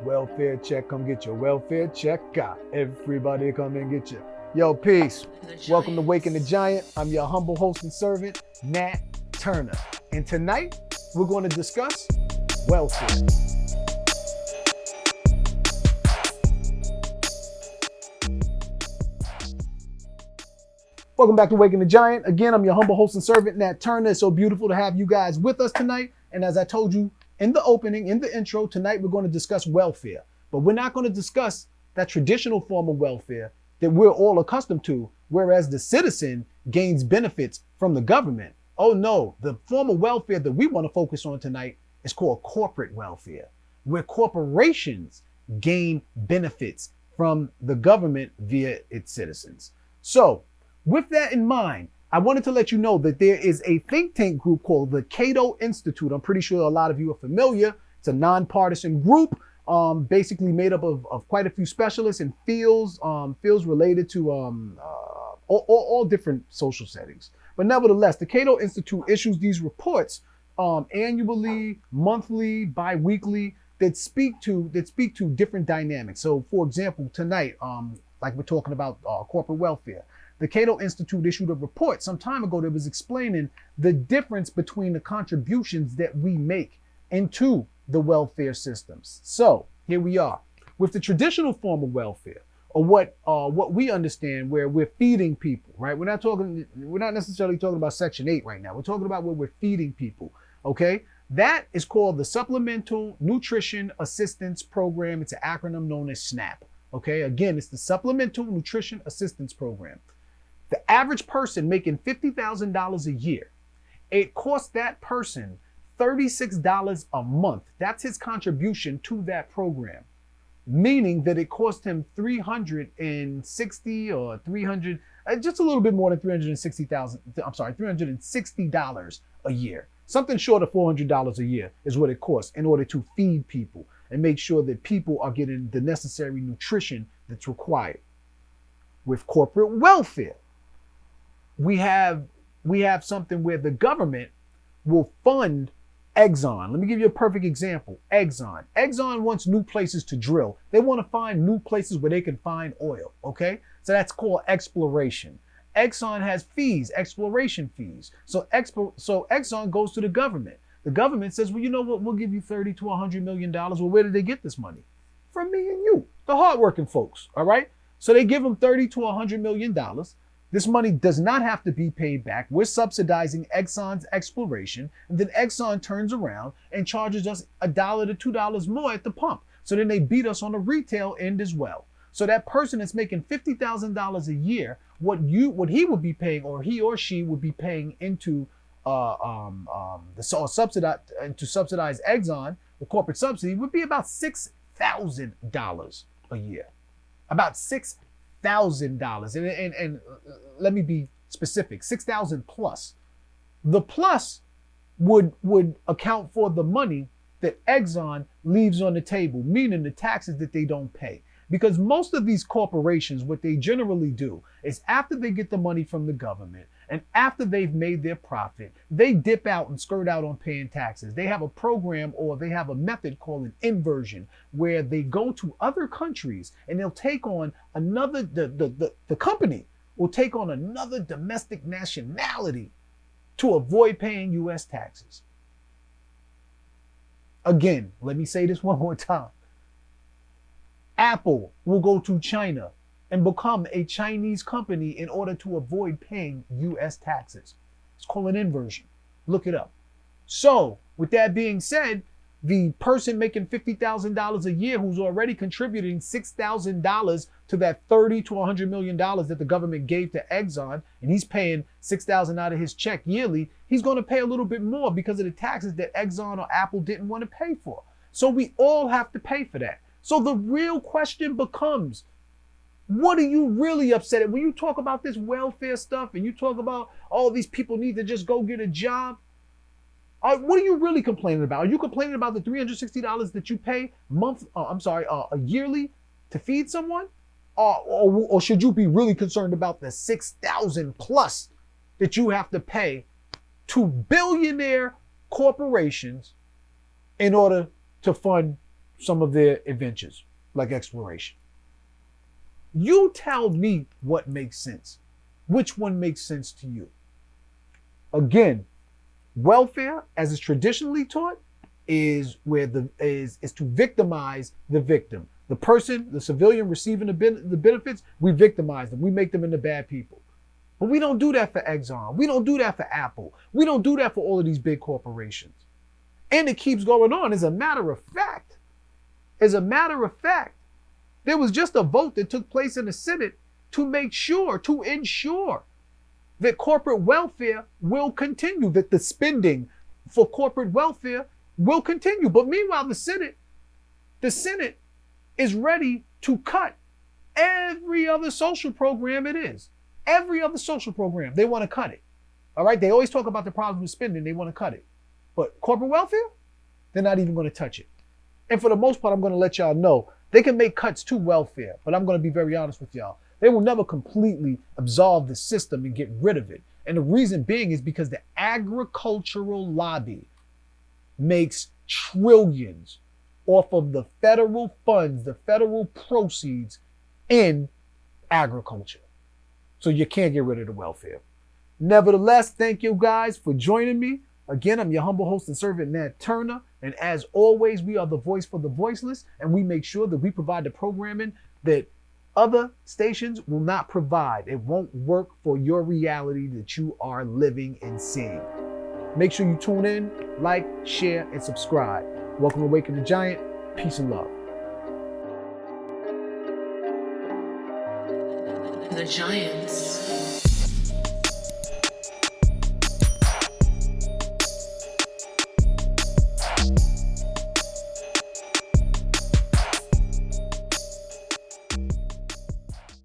welfare check. Come get your welfare check. Everybody come and get your. Yo, peace. Welcome to Waking the Giant. I'm your humble host and servant, Nat Turner. And tonight, we're going to discuss welfare. Welcome back to Waking the Giant. Again, I'm your humble host and servant, Nat Turner. It's so beautiful to have you guys with us tonight. And as I told you in the opening, in the intro, tonight we're going to discuss welfare. But we're not going to discuss that traditional form of welfare that we're all accustomed to, whereas the citizen gains benefits from the government. Oh no, the form of welfare that we want to focus on tonight is called corporate welfare, where corporations gain benefits from the government via its citizens. So, with that in mind, I wanted to let you know that there is a think tank group called the Cato Institute. I'm pretty sure a lot of you are familiar. It's a nonpartisan group, basically made up of quite a few specialists in fields related to all different social settings. But nevertheless, the Cato Institute issues these reports annually, monthly, bi-weekly that speak to different dynamics. So, for example, tonight, like we're talking about corporate welfare. The Cato Institute issued a report some time ago that was explaining the difference between the contributions that we make into the welfare systems. So here we are with the traditional form of welfare, or what we understand, where we're feeding people, right? We're not necessarily talking about Section 8 right now. We're talking about where we're feeding people. Okay, that is called the Supplemental Nutrition Assistance Program. It's an acronym known as SNAP. Okay, again, it's the Supplemental Nutrition Assistance Program. The average person making $50,000 a year, it costs that person $36 a month. That's his contribution to that program, meaning that it cost him $360 or $300, just a little bit more than $360 a year. Something short of $400 a year is what it costs in order to feed people and make sure that people are getting the necessary nutrition that's required. With corporate welfare, we have something where the government will fund Exxon. Let me give you a perfect example. Exxon wants new places to drill. They want to find new places where they can find oil, okay? So that's called exploration. Exxon has fees, exploration fees. So Exxon goes to the government. The government says, well, you know what? We'll give you $30 to $100 million. Well, where did they get this money? From me and you, the hardworking folks, all right? So they give them $30 to $100 million. This money does not have to be paid back. We're subsidizing Exxon's exploration, and then Exxon turns around and charges us $1 to $2 more at the pump. So then they beat us on the retail end as well. So that person that's making $50,000 a year, what he would be paying, or he or she would be paying into to subsidize Exxon, the corporate subsidy, would be about $6,000 a year. About $6,000. And let me be specific, 6,000 plus. The plus would account for the money that Exxon leaves on the table, meaning the taxes that they don't pay. Because most of these corporations, what they generally do is after they get the money from the government and after they've made their profit, they dip out and skirt out on paying taxes. They have a program, or they have a method called an inversion, where they go to other countries and they'll take on another, the company will take on another domestic nationality to avoid paying US taxes. Again, let me say this one more time. Apple will go to China and become a Chinese company in order to avoid paying US taxes. It's called an inversion. Look it up. So, with that being said, the person making $50,000 a year who's already contributing $6,000 to that $30 to $100 million that the government gave to Exxon, and he's paying $6,000 out of his check yearly, he's going to pay a little bit more because of the taxes that Exxon or Apple didn't want to pay for. So we all have to pay for that. So the real question becomes, what are you really upset at? When you talk about this welfare stuff and you talk about all these people need to just go get a job, what are you really complaining about? Are you complaining about the $360 that you pay yearly to feed someone? Or should you be really concerned about the 6,000 plus that you have to pay to billionaire corporations in order to fund some of their adventures, like exploration. You tell me what makes sense. Which one makes sense to you? Again, welfare, as is traditionally taught, is to victimize the victim. The person, the civilian receiving the benefits, we victimize them. We make them into bad people. But we don't do that for Exxon. We don't do that for Apple. We don't do that for all of these big corporations. And it keeps going on. As a matter of fact, there was just a vote that took place in the Senate to ensure that corporate welfare will continue, that the spending for corporate welfare will continue. But meanwhile, the Senate is ready to cut every other social program it is. Every other social program, they want to cut it. All right, they always talk about the problem with spending, they want to cut it. But corporate welfare, they're not even going to touch it. And for the most part, I'm going to let y'all know, they can make cuts to welfare, but I'm going to be very honest with y'all. They will never completely absolve the system and get rid of it. And the reason being is because the agricultural lobby makes trillions off of the federal funds, the federal proceeds in agriculture. So you can't get rid of the welfare. Nevertheless, thank you guys for joining me. Again, I'm your humble host and servant, Nat Turner. And as always, we are the voice for the voiceless, and we make sure that we provide the programming that other stations will not provide. It won't work for your reality that you are living and seeing. Make sure you tune in, like, share, and subscribe. Welcome to Awaken the Giant. Peace and love. The Giants.